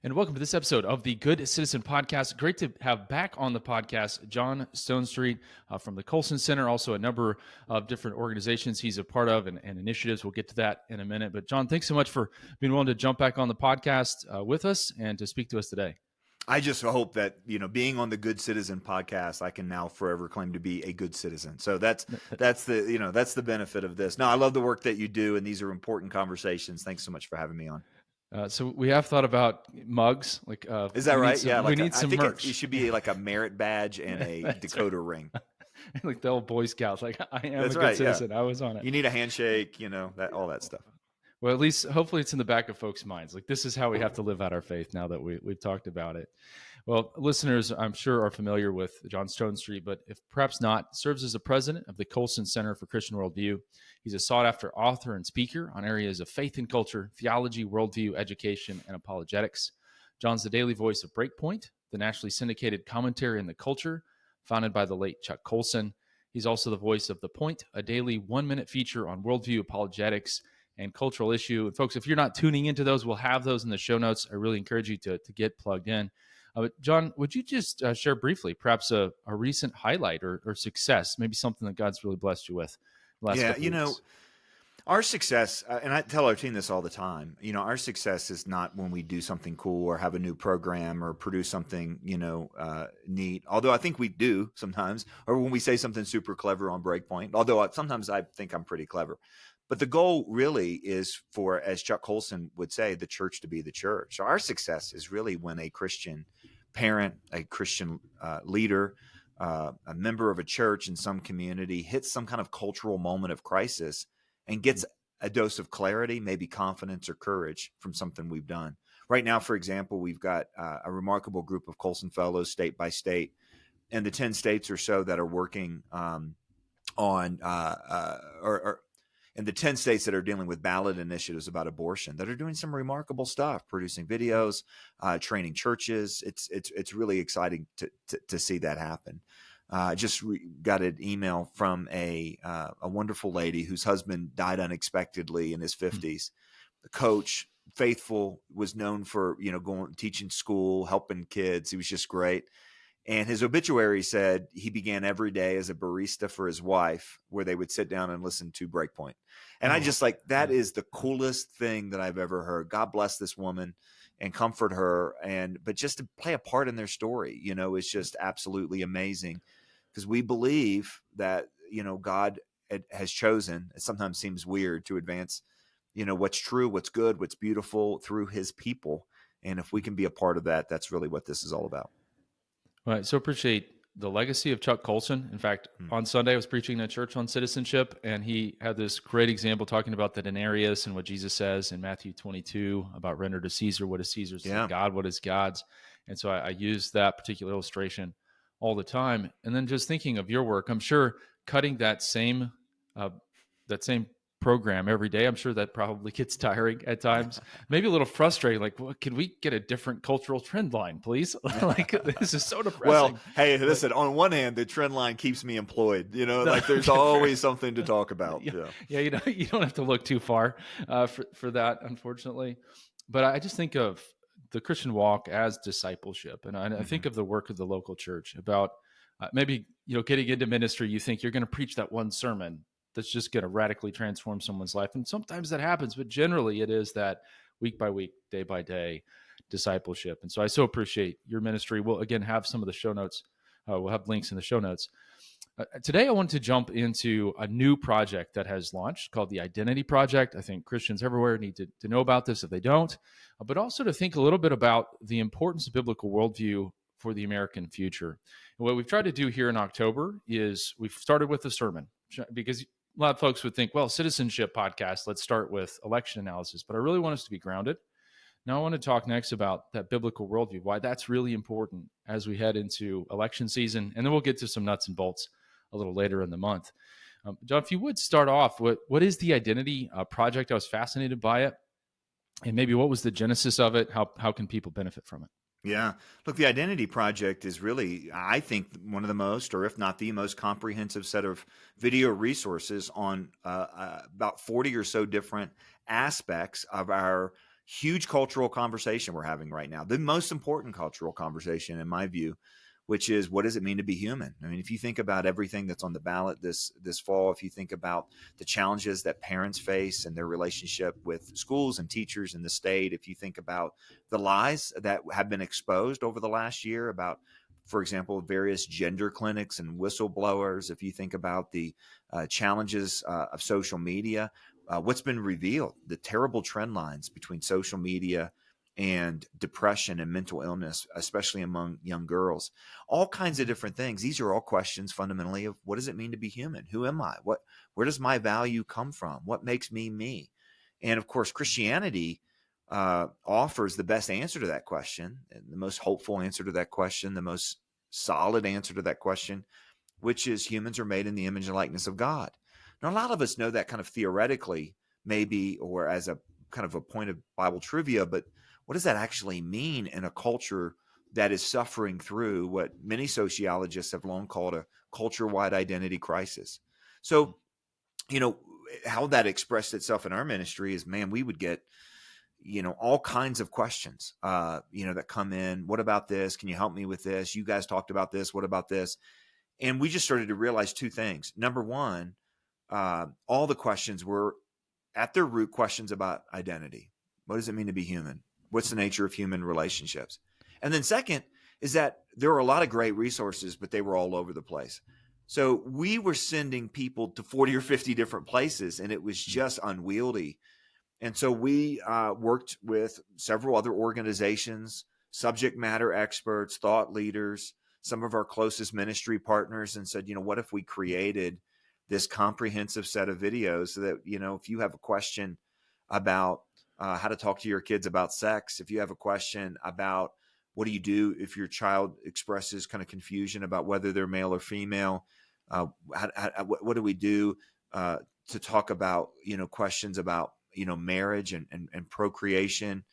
And welcome to this episode of the Good Citizen Podcast. Great to have back on the podcast John Stonestreet from the Colson Center, also a number of different organizations he's a part of and initiatives. We'll get to that in a minute. But John, thanks so much for being willing to jump back on the podcast with us and to speak to us today. I just hope that, being on the Good Citizen podcast, I can now forever claim to be a good citizen. So that's the benefit of this. No, I love the work that you do, and these are important conversations. Thanks so much for having me on. So we have thought about mugs. Is that right? Yeah, we need some merch. It should be like a merit badge and a Dakota ring. Like the old Boy Scouts. Like, I am That's a good citizen. Yeah. I was on it. You need a handshake, all that stuff. Well, at least hopefully it's in the back of folks' minds. Like, this is how we have to live out our faith now that we've talked about it. Well, listeners, I'm sure are familiar with John Stonestreet, but if perhaps not, serves as the president of the Colson Center for Christian Worldview. He's a sought-after author and speaker on areas of faith and culture, theology, worldview, education, and apologetics. John's the daily voice of Breakpoint, the nationally syndicated commentary in the culture, founded by the late Chuck Colson. He's also the voice of The Point, a daily one-minute feature on worldview, apologetics, and cultural issue. And folks, if you're not tuning into those, we'll have those in the show notes. I really encourage you to get plugged in. John, would you just share briefly, perhaps a recent highlight or success, maybe something that God's really blessed you with the last couple weeks? Our success, and I tell our team this all the time, our success is not when we do something cool or have a new program or produce something, neat. Although I think we do sometimes, or when we say something super clever on Breakpoint, although sometimes I think I'm pretty clever. But the goal really is for, as Chuck Colson would say, the church to be the church. So our success is really when a Christian parent, a Christian leader, a member of a church in some community hits some kind of cultural moment of crisis and gets a dose of clarity, maybe confidence or courage from something we've done. Right now, for example, we've got a remarkable group of Colson Fellows state by state, and the 10 states or so that are working in the 10 states that are dealing with ballot initiatives about abortion that are doing some remarkable stuff, producing videos, training churches. It's really exciting to see that happen. Just got an email from a wonderful lady whose husband died unexpectedly in his 50s. The coach, faithful, was known for, going, teaching school, helping kids. He was just great. And his obituary said he began every day as a barista for his wife, where they would sit down and listen to Breakpoint. And I just that is the coolest thing that I've ever heard. God bless this woman and comfort her. But just to play a part in their story, is just absolutely amazing, because we believe that, God has chosen, it sometimes seems weird, to advance, what's true, what's good, what's beautiful through his people. And if we can be a part of that, that's really what this is all about. Right. So appreciate the legacy of Chuck Colson. In fact, on Sunday, I was preaching at church on citizenship, and he had this great example talking about the denarius and what Jesus says in Matthew 22 about render to Caesar what is Caesar's, to God what is God's. And so I use that particular illustration all the time. And then just thinking of your work, I'm sure cutting that same program every day, I'm sure that probably gets tiring at times, maybe a little frustrating. Like, well, can we get a different cultural trend line, please? Like, this is so depressing. Well, hey, listen, on one hand, the trend line keeps me employed, there's always something to talk about. Yeah. You don't have to look too far for that, unfortunately. But I just think of the Christian walk as discipleship. And I think of the work of the local church about maybe, getting into ministry, you think you're going to preach that one sermon that's just going to radically transform someone's life. And sometimes that happens, but generally it is that week by week, day by day discipleship. And so I so appreciate your ministry. We'll again have some of the show notes. We'll have links in the show notes. Today, I want to jump into a new project that has launched called the Identity Project. I think Christians everywhere need to know about this if they don't, but also to think a little bit about the importance of biblical worldview for the American future. And what we've tried to do here in October is we've started with a sermon, because a lot of folks would think, well, citizenship podcast, let's start with election analysis. But I really want us to be grounded. Now I want to talk next about that biblical worldview, why that's really important as we head into election season. And then we'll get to some nuts and bolts a little later in the month. John, if you would start off, what is the Identity Project? I was fascinated by it. And maybe what was the genesis of it? How can people benefit from it? Yeah. Look, the Identity Project is really, I think, one of the most, or if not the most comprehensive set of video resources on about 40 or so different aspects of our huge cultural conversation we're having right now, the most important cultural conversation in my view, which is, what does it mean to be human? I mean, if you think about everything that's on the ballot this fall, if you think about the challenges that parents face and their relationship with schools and teachers in the state, if you think about the lies that have been exposed over the last year about, for example, various gender clinics and whistleblowers, if you think about the challenges of social media, what's been revealed, the terrible trend lines between social media and depression and mental illness, especially among young girls, all kinds of different things. These are all questions fundamentally of, what does it mean to be human? Who am I? Where does my value come from? What makes me me? And of course, Christianity offers the best answer to that question, and the most hopeful answer to that question, the most solid answer to that question, which is, humans are made in the image and likeness of God. Now, a lot of us know that kind of theoretically, maybe, or as a kind of a point of Bible trivia, but what does that actually mean in a culture that is suffering through what many sociologists have long called a culture-wide identity crisis? So, how that expressed itself in our ministry is, man, we would get, all kinds of questions, that come in. What about this? Can you help me with this? You guys talked about this. What about this? And we just started to realize two things. Number one, all the questions were at their root questions about identity. What does it mean to be human? What's the nature of human relationships? And then second is that there were a lot of great resources, but they were all over the place. So we were sending people to 40 or 50 different places, and it was just unwieldy. And so we worked with several other organizations, subject matter experts, thought leaders, some of our closest ministry partners, and said, what if we created this comprehensive set of videos so that, if you have a question about how to talk to your kids about sex, if you have a question about what do you do if your child expresses kind of confusion about whether they're male or female, what do we do to talk about, questions about, marriage and procreation,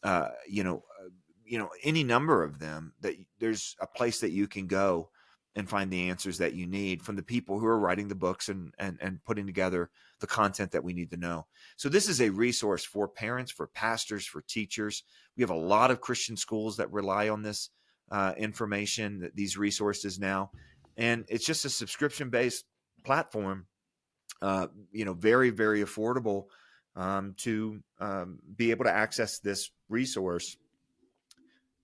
any number of them, that there's a place that you can go and find the answers that you need from the people who are writing the books and putting together the content that we need to know. So this is a resource for parents, for pastors, for teachers. We have a lot of Christian schools that rely on this information, these resources now. And it's just a subscription-based platform, very, very affordable to be able to access this resource.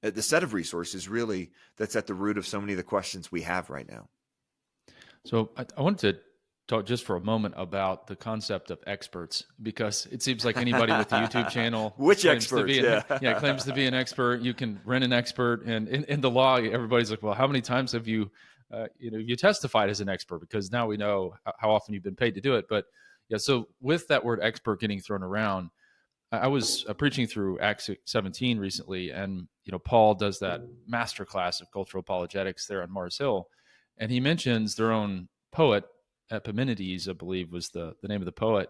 The set of resources really that's at the root of so many of the questions we have right now. So I wanted to talk just for a moment about the concept of experts, because it seems like anybody with a YouTube channel Which claims experts? claims to be an expert. You can rent an expert, and in the law, everybody's like, well, how many times have you, you testified as an expert? Because now we know how often you've been paid to do it. But yeah, so with that word expert getting thrown around, I was preaching through Acts 17 recently, and Paul does that master class of cultural apologetics there on Mars Hill, and he mentions their own poet, Epimenides, I believe was the name of the poet,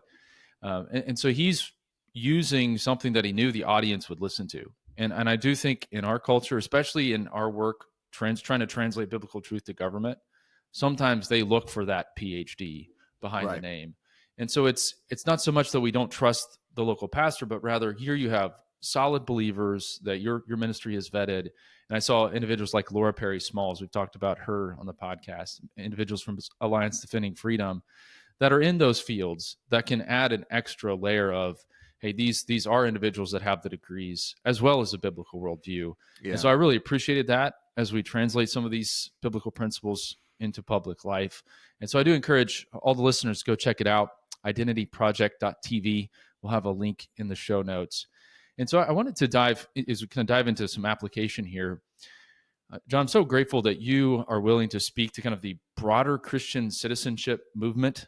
and so he's using something that he knew the audience would listen to, and I do think in our culture, especially in our work trying to translate biblical truth to government, sometimes they look for that PhD behind the name. And so it's not so much that we don't trust the local pastor, but rather here you have solid believers that your ministry has vetted. And I saw individuals like Laura Perry Smalls. We've talked about her on the podcast, individuals from Alliance Defending Freedom that are in those fields that can add an extra layer of, hey, these are individuals that have the degrees as well as a biblical worldview. Yeah. And so I really appreciated that as we translate some of these biblical principles into public life. And so I do encourage all the listeners to go check it out, identityproject.tv. We'll have a link in the show notes. And so I wanted to dive into some application here. John, I'm so grateful that you are willing to speak to kind of the broader Christian citizenship movement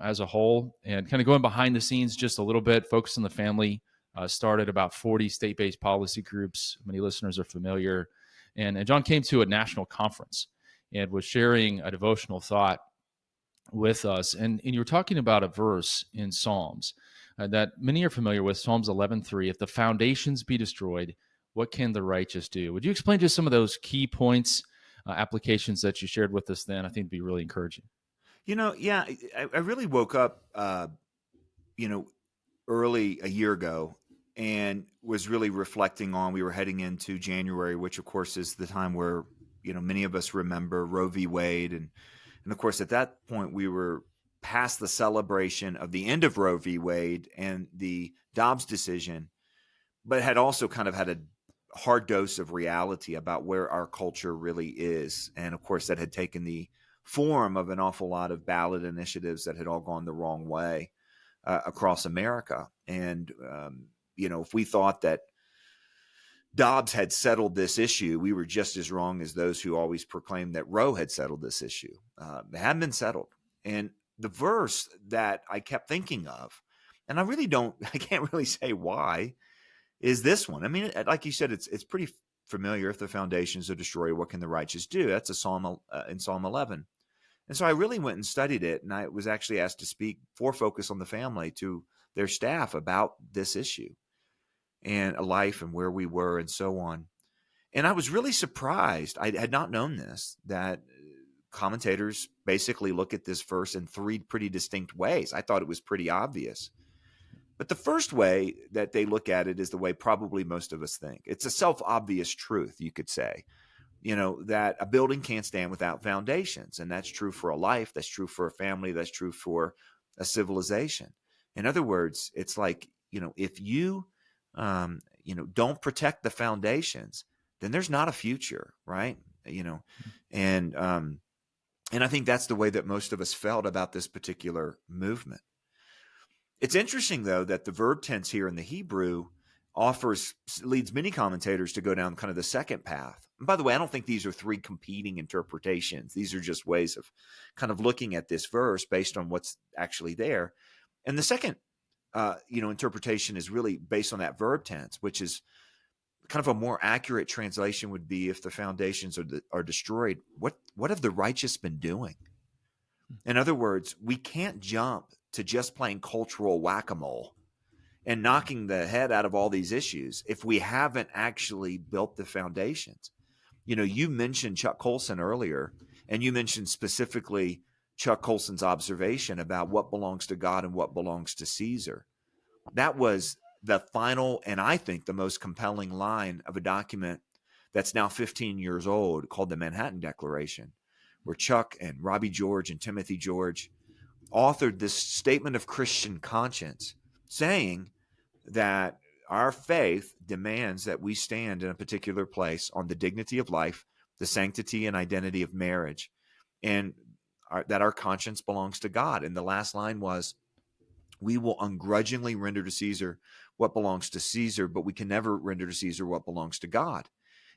as a whole, and kind of going behind the scenes just a little bit, focus on the family. Started about 40 state-based policy groups. Many listeners are familiar. And John came to a national conference and was sharing a devotional thought with us. And you were talking about a verse in Psalms that many are familiar with, Psalms 11:3. If the foundations be destroyed, what can the righteous do? Would you explain just some of those key points, applications that you shared with us then? I think it'd be really encouraging. I really woke up, early a year ago and was really reflecting on, we were heading into January, which of course is the time where, many of us remember Roe v. Wade. And of course, at that point, we were past the celebration of the end of Roe v. Wade and the Dobbs decision, but had also kind of had a hard dose of reality about where our culture really is. And of course, that had taken the form of an awful lot of ballot initiatives that had all gone the wrong way across America. And, if we thought that Dobbs had settled this issue, we were just as wrong as those who always proclaimed that Roe had settled this issue. It hadn't been settled. And the verse that I kept thinking of, and I can't really say why, is this one. I mean, like you said, it's pretty familiar. If the foundations are destroyed, what can the righteous do? That's a psalm in Psalm 11. And so I really went and studied it, and I was actually asked to speak for Focus on the Family to their staff about this issue and a life and where we were and so on. And I was really surprised. I had not known this, that commentators basically look at this verse in three pretty distinct ways. I thought it was pretty obvious. But the first way that they look at it is the way probably most of us think. It's a self-obvious truth, you could say, that a building can't stand without foundations. And that's true for a life. That's true for a family. That's true for a civilization. In other words, it's like, if you don't protect the foundations, then there's not a future, right? And I think that's the way that most of us felt about this particular movement. It's interesting, though, that the verb tense here in the Hebrew leads many commentators to go down kind of the second path. And by the way, I don't think these are three competing interpretations. These are just ways of kind of looking at this verse based on what's actually there. And the second interpretation is really based on that verb tense, which is kind of a more accurate translation would be, if the foundations are destroyed, what have the righteous been doing? In other words, we can't jump to just playing cultural whack-a-mole and knocking the head out of all these issues if we haven't actually built the foundations. You mentioned Chuck Colson earlier, and you mentioned specifically Chuck Colson's observation about what belongs to God and what belongs to Caesar. That was the final, and I think the most compelling line of a document that's now 15 years old, called the Manhattan Declaration, where Chuck and Robbie George and Timothy George authored this statement of Christian conscience, saying that our faith demands that we stand in a particular place on the dignity of life, the sanctity and identity of marriage, and that our conscience belongs to God. And the last line was, we will ungrudgingly render to Caesar what belongs to Caesar, but we can never render to Caesar what belongs to God.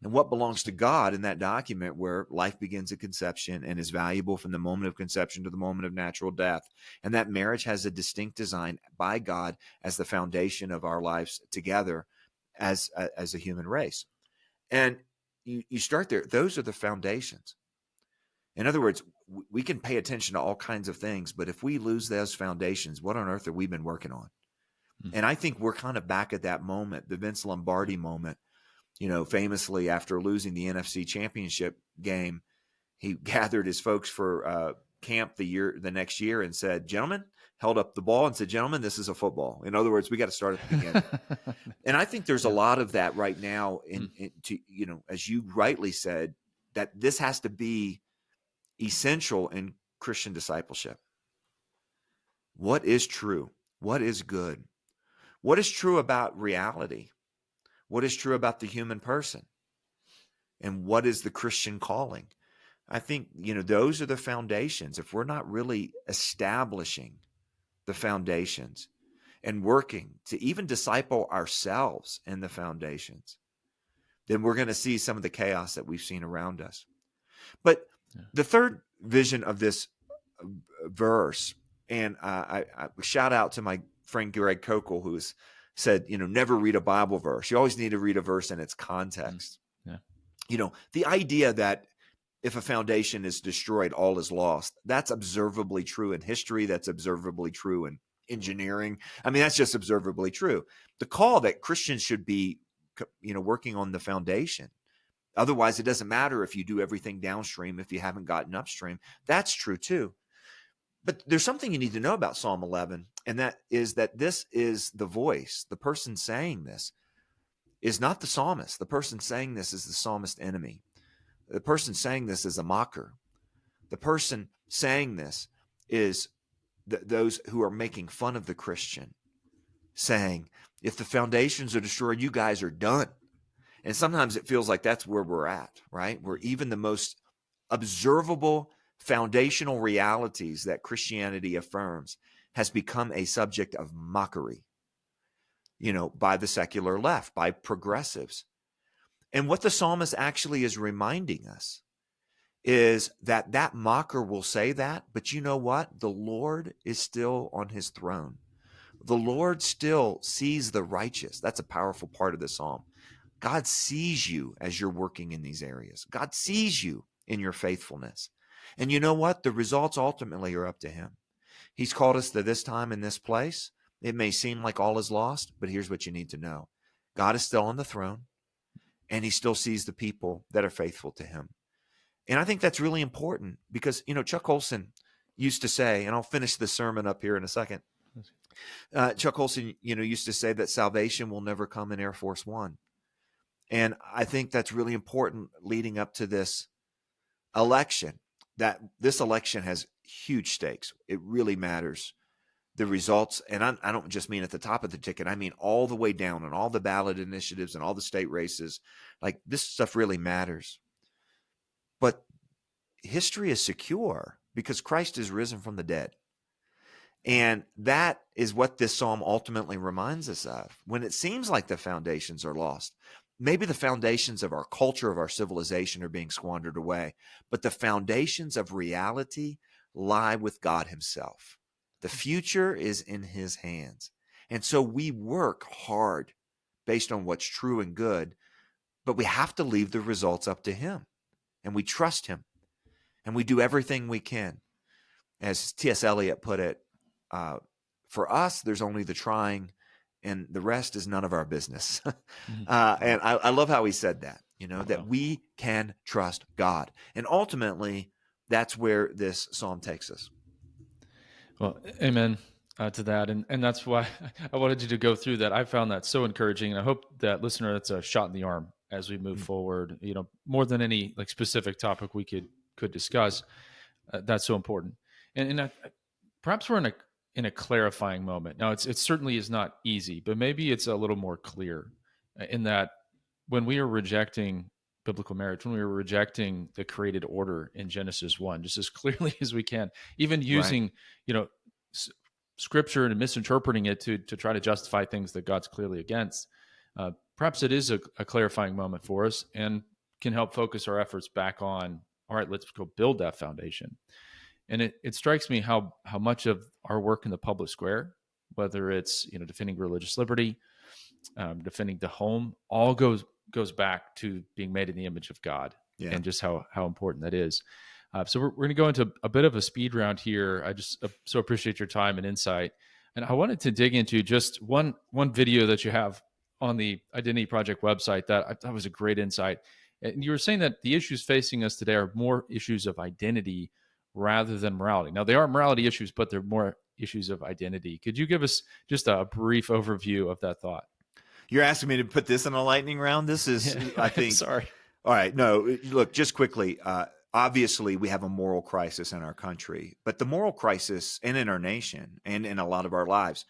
And what belongs to God in that document, where life begins at conception and is valuable from the moment of conception to the moment of natural death, and that marriage has a distinct design by God as the foundation of our lives together as a human race. And you start there. Those are the foundations. In other words, we can pay attention to all kinds of things, but if we lose those foundations, what on earth have we been working on? And I think we're kind of back at that moment, the Vince Lombardi moment. Famously, after losing the NFC Championship game, he gathered his folks for camp the next year and said, "Gentlemen," held up the ball and said, "Gentlemen, this is a football." In other words, we got to start at the beginning. And I think there's a lot of that right now. As you rightly said, that this has to be essential in Christian discipleship. What is true? What is good? What is true about reality? What is true about the human person? And what is the Christian calling? I think, those are the foundations. If we're not really establishing the foundations and working to even disciple ourselves in the foundations, then we're going to see some of the chaos that we've seen around us. But the third vision of this verse, and I shout out to my friend Greg Kokel, who has said, never read a Bible verse. You always need to read a verse in its context. Yeah. The idea that if a foundation is destroyed, all is lost, that's observably true in history. That's observably true in engineering. I mean, that's just observably true. The call that Christians should be, working on the foundation. Otherwise, it doesn't matter if you do everything downstream if you haven't gotten upstream. That's true too. But there's something you need to know about Psalm 11, And that is that this is the voice. The person saying this is not the psalmist. The person saying this is the psalmist's enemy. The person saying this is a mocker. The person saying this is those who are making fun of the Christian, saying, if the foundations are destroyed, you guys are done. And sometimes it feels like that's where we're at, right? Where even the most observable foundational realities that Christianity affirms has become a subject of mockery, by the secular left, by progressives. And what the psalmist actually is reminding us is that mocker will say that, but you know what? The Lord is still on his throne. The Lord still sees the righteous. That's a powerful part of the psalm. God sees you as you're working in these areas. God sees you in your faithfulness. And you know what? The results ultimately are up to him. He's called us to this time in this place. It may seem like all is lost, but here's what you need to know. God is still on the throne, and he still sees the people that are faithful to him. And I think that's really important because, Chuck Olson used to say, and I'll finish the sermon up here in a second. Chuck Olson, used to say that salvation will never come in Air Force One. And I think that's really important leading up to this election, that this election has huge stakes. It really matters. The results, and I don't just mean at the top of the ticket, I mean all the way down on all the ballot initiatives and all the state races. Like, this stuff really matters. But history is secure because Christ is risen from the dead. And that is what this psalm ultimately reminds us of. When it seems like the foundations are lost, maybe the foundations of our culture, of our civilization are being squandered away, but the foundations of reality lie with God himself. The future is in his hands. And so we work hard based on what's true and good, but we have to leave the results up to him. And we trust him. And we do everything we can. As T.S. Eliot put it, for us, there's only the trying, and the rest is none of our business. And I love how he said that, that we can trust God. And ultimately, that's where this psalm takes us. Well, amen to that. And that's why I wanted you to go through that. I found that so encouraging. And I hope that listener, that's a shot in the arm as we move forward, more than any like specific topic we could discuss. That's so important. And perhaps we're in a clarifying moment. Now, it certainly is not easy, but maybe it's a little more clear in that when we are rejecting biblical marriage, when we are rejecting the created order in Genesis 1, just as clearly as we can, even using, scripture and misinterpreting it to try to justify things that God's clearly against, perhaps it is a clarifying moment for us and can help focus our efforts back on, all right, let's go build that foundation. And it strikes me how much of our work in the public square, whether it's defending religious liberty, defending the home, all goes back to being made in the image of God, and just how important that is. So we're going to go into a bit of a speed round here. I just so appreciate your time and insight, and I wanted to dig into just one video that you have on the Identity Project website that I thought was a great insight. And you were saying that the issues facing us today are more issues of identity rather than morality. Now, they are morality issues, but they're more issues of identity. Could you give us just a brief overview of that thought? You're asking me to put this in a lightning round? This is, I think. Sorry. All right. No, look, just quickly. Obviously, we have a moral crisis in our country, but the moral crisis and in our nation and in a lot of our lives.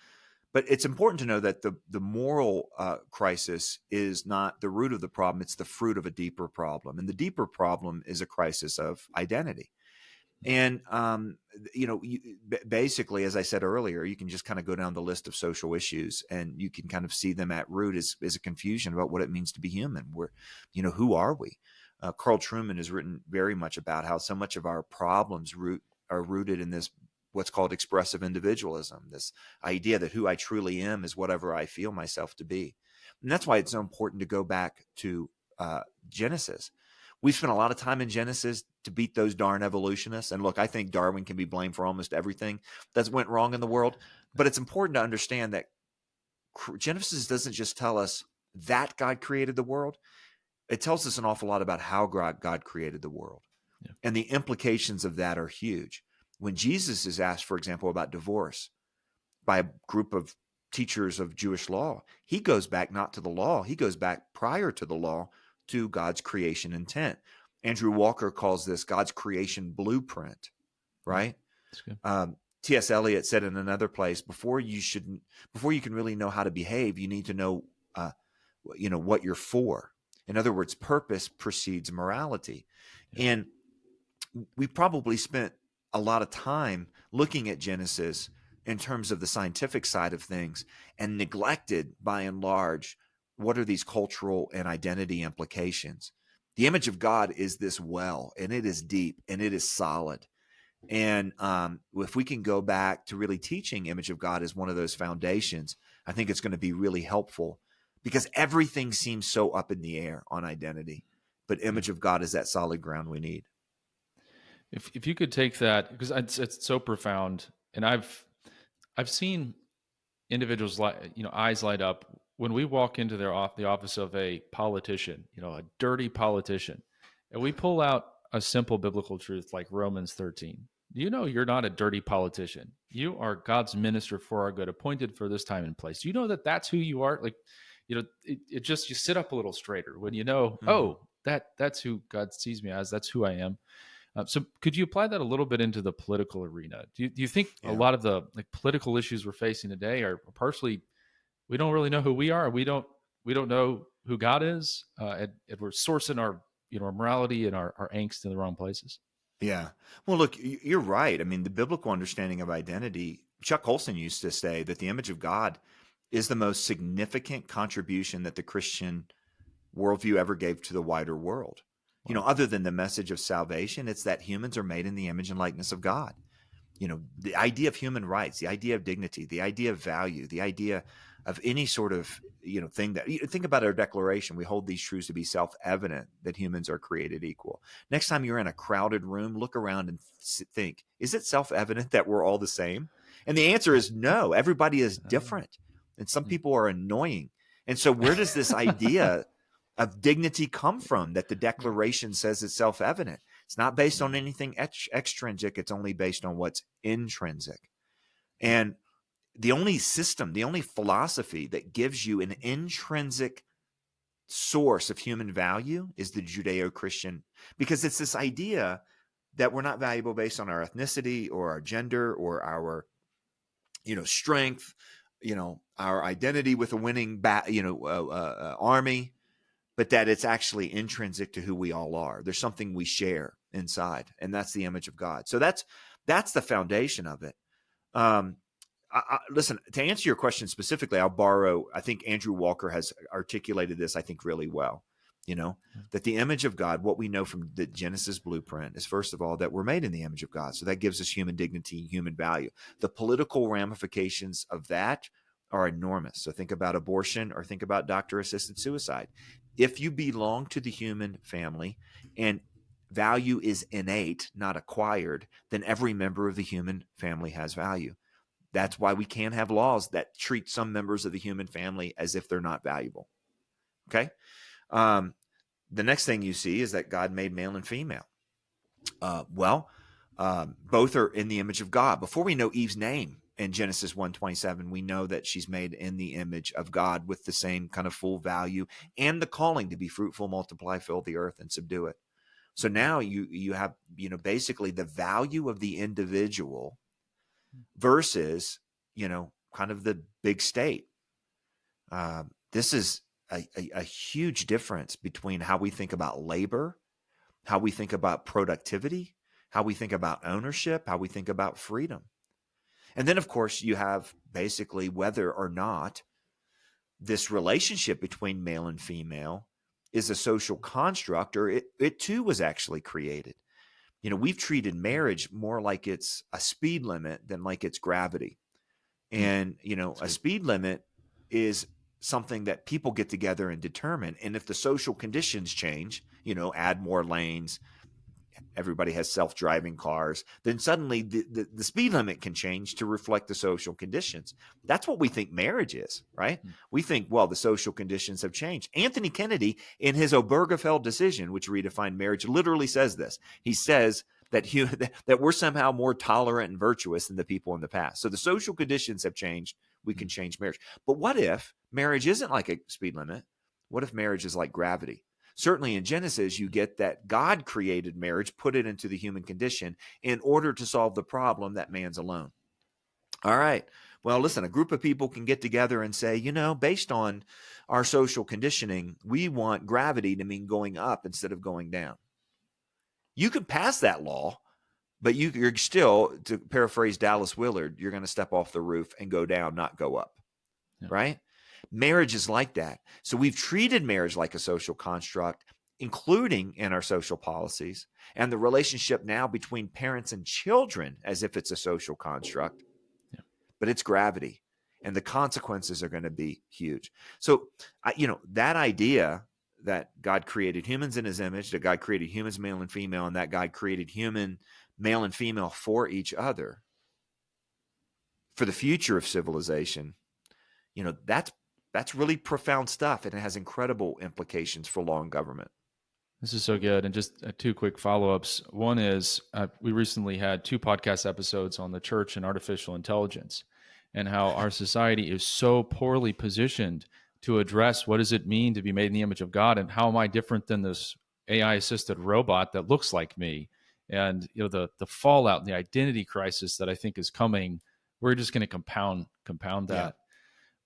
But it's important to know that the moral crisis is not the root of the problem. It's the fruit of a deeper problem. And the deeper problem is a crisis of identity. And, basically, as I said earlier, you can just kind of go down the list of social issues and you can kind of see them at root as a confusion about what it means to be human. Who are we? Carl Trueman has written very much about how so much of our problems are rooted in this, what's called expressive individualism, this idea that who I truly am is whatever I feel myself to be. And that's why it's so important to go back to Genesis. We've spent a lot of time in Genesis to beat those darn evolutionists. And look, I think Darwin can be blamed for almost everything that went wrong in the world. But it's important to understand that Genesis doesn't just tell us that God created the world. It tells us an awful lot about how God created the world. Yeah. And the implications of that are huge. When Jesus is asked, for example, about divorce, by a group of teachers of Jewish law. He goes back not to the law. He goes back prior to the law to God's creation intent. Andrew Walker calls this God's creation blueprint, right? That's good. T.S. Eliot said in another place, before you can really know how to behave, you need to know, what you're for. In other words, purpose precedes morality. Yeah. And we probably spent a lot of time looking at Genesis in terms of the scientific side of things and neglected, by and large, what are these cultural and identity implications. The image of God is this well, and it is deep, and it is solid. And if we can go back to really teaching image of God as one of those foundations, I think it's going to be really helpful, because everything seems so up in the air on identity. But image of God is that solid ground we need. If you could take that, because it's so profound, and I've seen individuals eyes light up when we walk into the office of a politician, a dirty politician, and we pull out a simple biblical truth like Romans 13. You're not a dirty politician. You are God's minister for our good, appointed for this time and place. You know that's who you are. Like, it just, you sit up a little straighter when oh, that's who God sees me as. That's who I am. So could you apply that a little bit into the political arena? Do you think a lot of the political issues we're facing today are partially we don't really know who we are? We don't know who God is, and we're sourcing our our morality and our angst in the wrong places. Yeah. Well, look, you're right. I mean, the biblical understanding of identity, Chuck Colson used to say that the image of God is the most significant contribution that the Christian worldview ever gave to the wider world. Wow. Other than the message of salvation, it's that humans are made in the image and likeness of God. The idea of human rights, the idea of dignity, the idea of value, the idea of any sort of, thing that, think about our declaration. We hold these truths to be self-evident, that humans are created equal. Next time you're in a crowded room, look around and think, is it self-evident that we're all the same? And the answer is no. Everybody is different. And some people are annoying. And so where does this idea of dignity come from, that the declaration says it's self-evident? It's not based on anything extrinsic. It's only based on what's intrinsic. And the only system, the only philosophy that gives you an intrinsic source of human value is the Judeo-Christian, because it's this idea that we're not valuable based on our ethnicity or our gender or our, strength, our identity with a winning army, but that it's actually intrinsic to who we all are. There's something we share inside, and that's the image of God. So that's the foundation of it. Listen, to answer your question specifically, I'll borrow, I think Andrew Walker has articulated this, I think, really well, that the image of God, what we know from the Genesis blueprint is, first of all, that we're made in the image of God. So that gives us human dignity, human value. The political ramifications of that are enormous. So think about abortion, or think about doctor-assisted suicide. If you belong to the human family and value is innate, not acquired, then every member of the human family has value. That's why we can't have laws that treat some members of the human family as if they're not valuable. Okay. The next thing you see is that God made male and female. Both are in the image of God. Before we know Eve's name in Genesis 1:27, we know that she's made in the image of God with the same kind of full value and the calling to be fruitful, multiply, fill the earth, and subdue it. So now you have, basically the value of the individual versus, kind of the big state. This is a huge difference between how we think about labor, how we think about productivity, how we think about ownership, how we think about freedom. And then, of course, you have basically whether or not this relationship between male and female is a social construct, or it too was actually created. We've treated marriage more like it's a speed limit than like it's gravity. And, a speed limit is something that people get together and determine. And if the social conditions change, add more lanes, everybody has self-driving cars, then suddenly the speed limit can change to reflect the social conditions. That's what we think marriage is, right? We think, well, the social conditions have changed. Anthony Kennedy, in his Obergefell decision, which redefined marriage, literally says this. He says that we're somehow more tolerant and virtuous than the people in the past. So the social conditions have changed. We can change marriage. But what if marriage isn't like a speed limit? What if marriage is like gravity? Certainly in Genesis, you get that God created marriage, put it into the human condition in order to solve the problem that man's alone. All right. Well, listen, a group of people can get together and say, based on our social conditioning, we want gravity to mean going up instead of going down. You could pass that law, but you're still, to paraphrase Dallas Willard, you're going to step off the roof and go down, not go up. Yeah. Right? Marriage is like that. So we've treated marriage like a social construct, including in our social policies, and the relationship now between parents and children as if it's a social construct. Yeah. But it's gravity, and the consequences are going to be huge. So, that idea that God created humans in his image, that God created humans male and female, and that God created human male and female for each other, for the future of civilization, that's really profound stuff, and it has incredible implications for law and government. This is so good. And just two quick follow-ups. One is we recently had 2 podcast episodes on the church and artificial intelligence, and how our society is so poorly positioned to address what does it mean to be made in the image of God, and how am I different than this AI-assisted robot that looks like me? And the fallout and the identity crisis that I think is coming, we're just going to compound that. Yeah.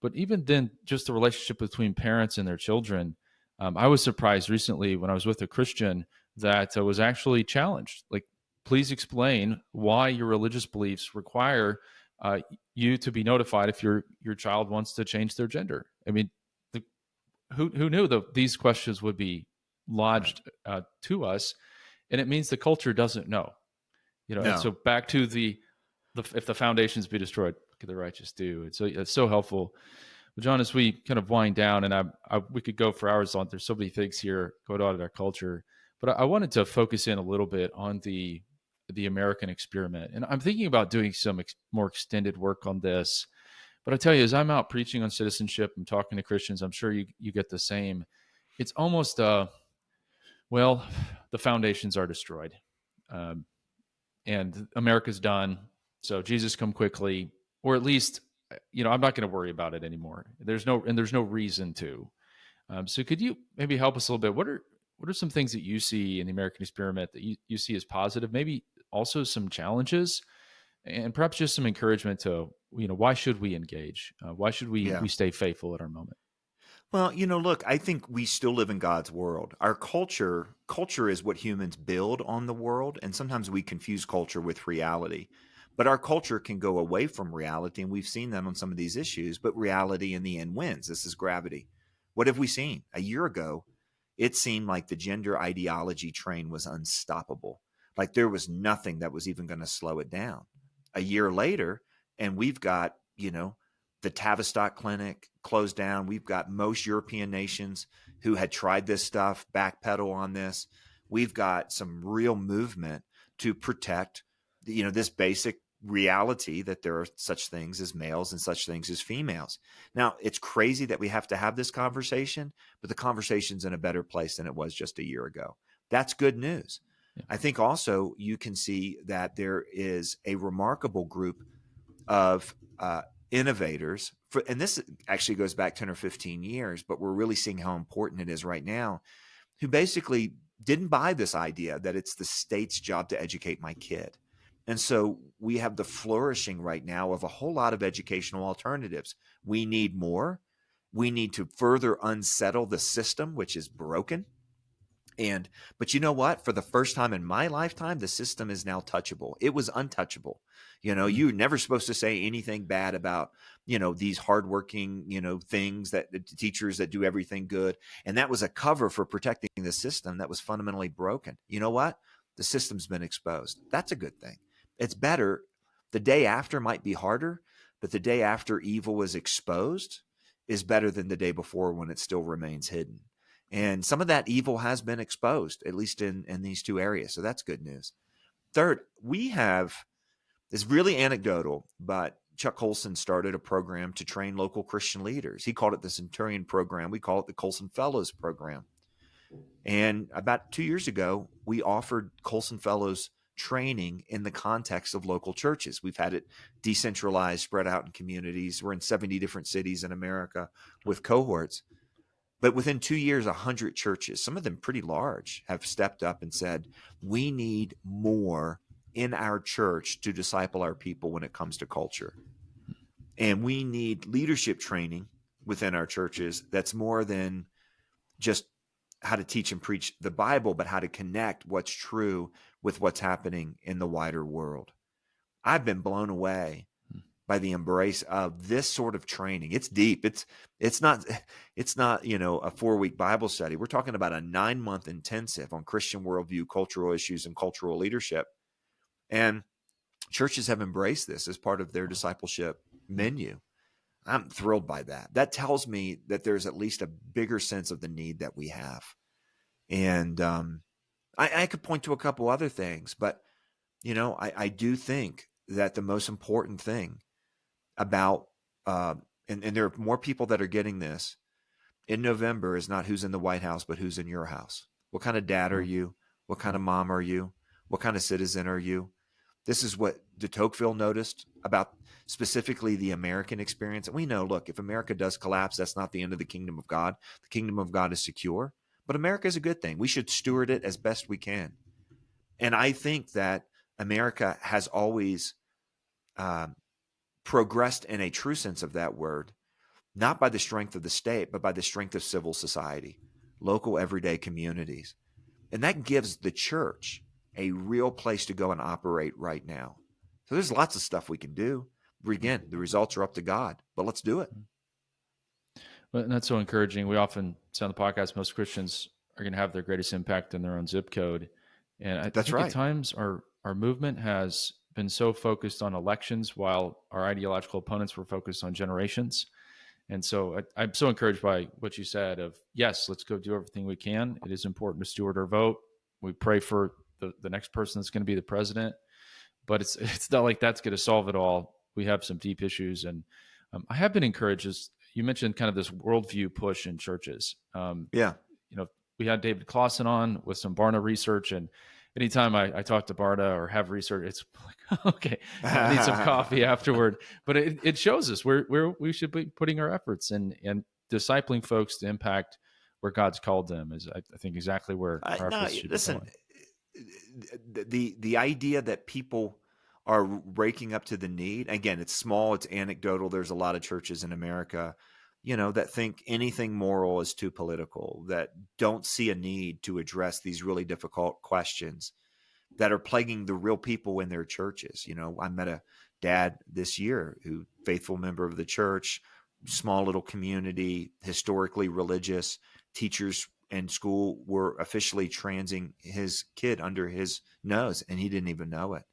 But even then, just the relationship between parents and their children. I was surprised recently when I was with a Christian that was actually challenged. Like, please explain why your religious beliefs require you to be notified if your child wants to change their gender. I mean, who knew that these questions would be lodged to us, and it means the culture doesn't know. No. And so back to the if the foundations be destroyed, what can the righteous do? It's so helpful. Well, John, as we kind of wind down, and we could go for hours on, there's so many things here going on in our culture, but I wanted to focus in a little bit on the American experiment. And I'm thinking about doing some more extended work on this. But I tell you, as I'm out preaching on citizenship and talking to Christians, I'm sure you get the same. It's almost, the foundations are destroyed. And America's done. So Jesus, come quickly, or at least, I'm not going to worry about it anymore. There's no reason to. So could you maybe help us a little bit? What are some things that you see in the American experiment that you see as positive? Maybe also some challenges, and perhaps just some encouragement to, why should we engage? Why should we stay faithful at our moment? Well, look, I think we still live in God's world. Our culture is what humans build on the world, and sometimes we confuse culture with reality. But our culture can go away from reality, and we've seen that on some of these issues, but reality in the end wins. This is gravity. What have we seen? A year ago, it seemed like the gender ideology train was unstoppable. Like there was nothing that was even going to slow it down. A year later, and we've got, the Tavistock Clinic closed down. We've got most European nations who had tried this stuff backpedal on this. We've got some real movement to protect, this basic reality that there are such things as males and such things as females. Now, it's crazy that we have to have this conversation, but the conversation's in a better place than it was just a year ago. That's good news. Yeah. I think also you can see that there is a remarkable group of innovators, and this actually goes back 10 or 15 years, but we're really seeing how important it is right now, who basically didn't buy this idea that it's the state's job to educate my kid. And so we have the flourishing right now of a whole lot of educational alternatives. We need more. We need to further unsettle the system, which is broken. But you know what? For the first time in my lifetime, the system is now touchable. It was untouchable. You're never supposed to say anything bad about, these hardworking, things that teachers that do everything good. And that was a cover for protecting the system that was fundamentally broken. You know what? The system's been exposed. That's a good thing. It's better. The day after might be harder, but the day after evil is exposed is better than the day before when it still remains hidden. And some of that evil has been exposed, at least in these 2 areas. So that's good news. Third, we have this really anecdotal, but Chuck Colson started a program to train local Christian leaders. He called it the Centurion Program. We call it the Colson Fellows Program. And about 2 years ago, we offered Colson Fellows training in the context of local churches. We've had it decentralized, spread out in communities. We're in 70 different cities in America with cohorts. But within 2 years, 100 churches, some of them pretty large, have stepped up and said, we need more in our church to disciple our people when it comes to culture. And we need leadership training within our churches that's more than just how to teach and preach the Bible, but how to connect what's true with what's happening in the wider world. I've been blown away by the embrace of this sort of training. It's deep. It's not, a 4-week Bible study. We're talking about a 9-month intensive on Christian worldview, cultural issues, and cultural leadership. And churches have embraced this as part of their discipleship menu. I'm thrilled by that. That tells me that there's at least a bigger sense of the need that we have. And I could point to a couple other things, but, I do think that the most important thing about, and there are more people that are getting this in November, is not who's in the White House, but who's in your house. What kind of dad are you? What kind of mom are you? What kind of citizen are you? This is what de Tocqueville noticed about specifically the American experience. And we know, look, if America does collapse, that's not the end of the kingdom of God. The kingdom of God is secure, but America is a good thing. We should steward it as best we can. And I think that America has always progressed in a true sense of that word, not by the strength of the state, but by the strength of civil society, local everyday communities. And that gives the church a real place to go and operate right now. So there's lots of stuff we can do. Again, the results are up to God, but let's do it. Well, and that's so encouraging. We often say on the podcast, most Christians are going to have their greatest impact in their own zip code. And I That's think right. at times our movement has been so focused on elections while our ideological opponents were focused on generations. And so I'm so encouraged by what you said of, yes, let's go do everything we can. It is important to steward our vote. We pray for the next person that's going to be the president, but it's not like that's going to solve it all. We have some deep issues. And I have been encouraged, as you mentioned, kind of this worldview push in churches. Yeah. We had David Clausen on with some Barna research, and anytime I talk to Barna or have research, it's like, okay, I need some coffee afterward. But it shows us where we should be putting our efforts and discipling folks to impact where God's called them is, I think, exactly where our efforts should be going. The idea that people are raking up to the need, again, it's small, it's anecdotal. There's a lot of churches in America, that think anything moral is too political, that don't see a need to address these really difficult questions that are plaguing the real people in their churches. I met a dad this year who, faithful member of the church, small little community, historically religious. Teachers in school were officially transing his kid under his nose, and he didn't even know it.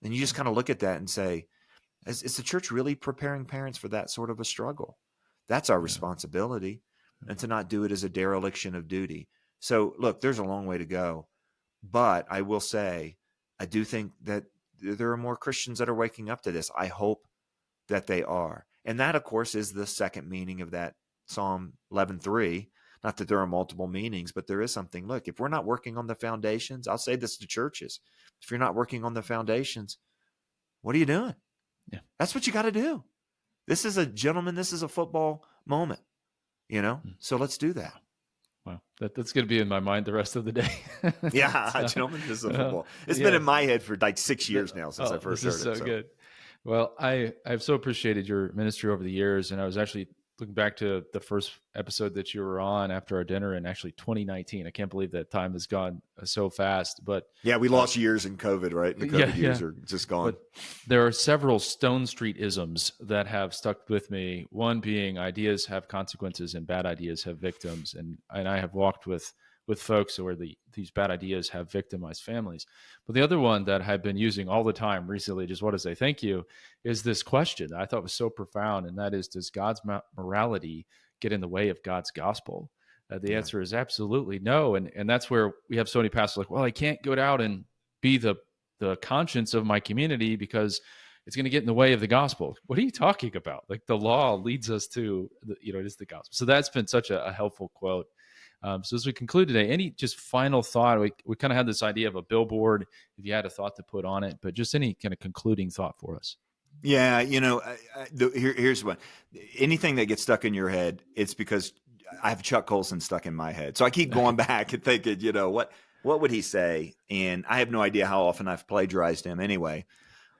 And you just kind of look at that and say, is the church really preparing parents for that sort of a struggle? That's our responsibility, and to not do it as a dereliction of duty. So look, there's a long way to go, but I will say, I do think that there are more Christians that are waking up to this. I hope that they are. And that, of course, is the second meaning of that Psalm 11:3. Not that there are multiple meanings, but there is something. Look, if we're not working on the foundations, I'll say this to churches. If you're not working on the foundations, what are you doing? Yeah. That's what you got to do. This is a football moment, so let's do that. Wow. That's going to be in my mind the rest of the day. Yeah, gentlemen, this is a football. It's been in my head for like 6 years now since I first heard it. This is so good. Well, I've so appreciated your ministry over the years, and I was actually looking back to the first episode that you were on after our dinner in actually 2019. I can't believe that time has gone so fast. But yeah, we lost years in COVID, right? The COVID years are just gone. But there are several Stonestreet isms that have stuck with me. One being ideas have consequences and bad ideas have victims. And I have walked with folks where these bad ideas have victimized families. But the other one that I've been using all the time recently, just want to say thank you, is this question that I thought was so profound. And that is, does God's morality get in the way of God's gospel? The answer is absolutely no. And that's where we have so many pastors like, well, I can't go out and be the conscience of my community because it's going to get in the way of the gospel. What are you talking about? Like, the law leads us to, it is the gospel. So that's been such a helpful quote. So as we conclude today, any just final thought? We kind of had this idea of a billboard, if you had a thought to put on it, but just any kind of concluding thought for us. Yeah, here's one. Anything that gets stuck in your head, it's because I have Chuck Colson stuck in my head. So I keep going back and thinking, what would he say? And I have no idea how often I've plagiarized him anyway,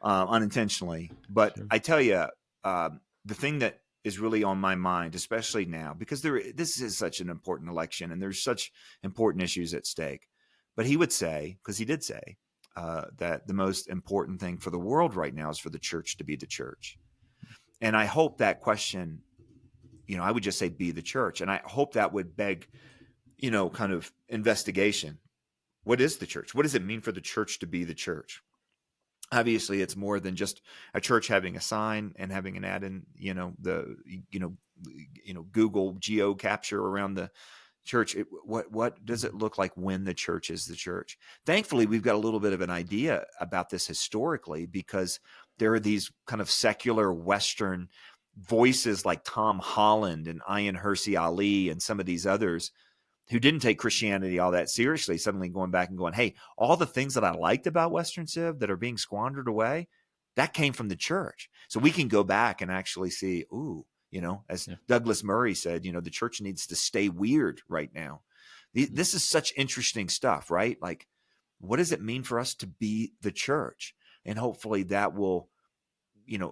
unintentionally. But Sure. I tell you, the thing that is really on my mind, especially now, because this is such an important election and there's such important issues at stake. But he would say, because he did say, that the most important thing for the world right now is for the church to be the church. And I hope that question, I would just say be the church. And I hope that would beg, kind of investigation. What is the church? What does it mean for the church to be the church? Obviously, it's more than just a church having a sign and having an ad in, Google geo capture around the church. What does it look like when the church is the church? Thankfully, we've got a little bit of an idea about this historically, because there are these kind of secular Western voices like Tom Holland and Ayaan Hirsi Ali and some of these others who didn't take Christianity all that seriously, suddenly going back and going, hey, all the things that I liked about Western Civ that are being squandered away, that came from the church. So we can go back and actually see, as Douglas Murray said, the church needs to stay weird right now. This is such interesting stuff, right? Like, what does it mean for us to be the church? And hopefully that will,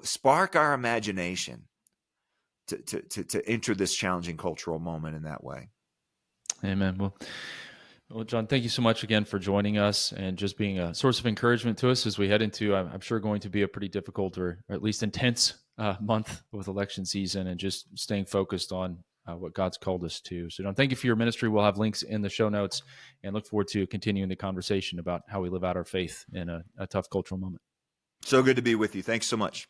spark our imagination to enter this challenging cultural moment in that way. Amen. Well, John, thank you so much again for joining us and just being a source of encouragement to us as we head into, I'm sure, going to be a pretty difficult or at least intense month with election season, and just staying focused on what God's called us to. So, John, thank you for your ministry. We'll have links in the show notes, and look forward to continuing the conversation about how we live out our faith in a tough cultural moment. So good to be with you. Thanks so much.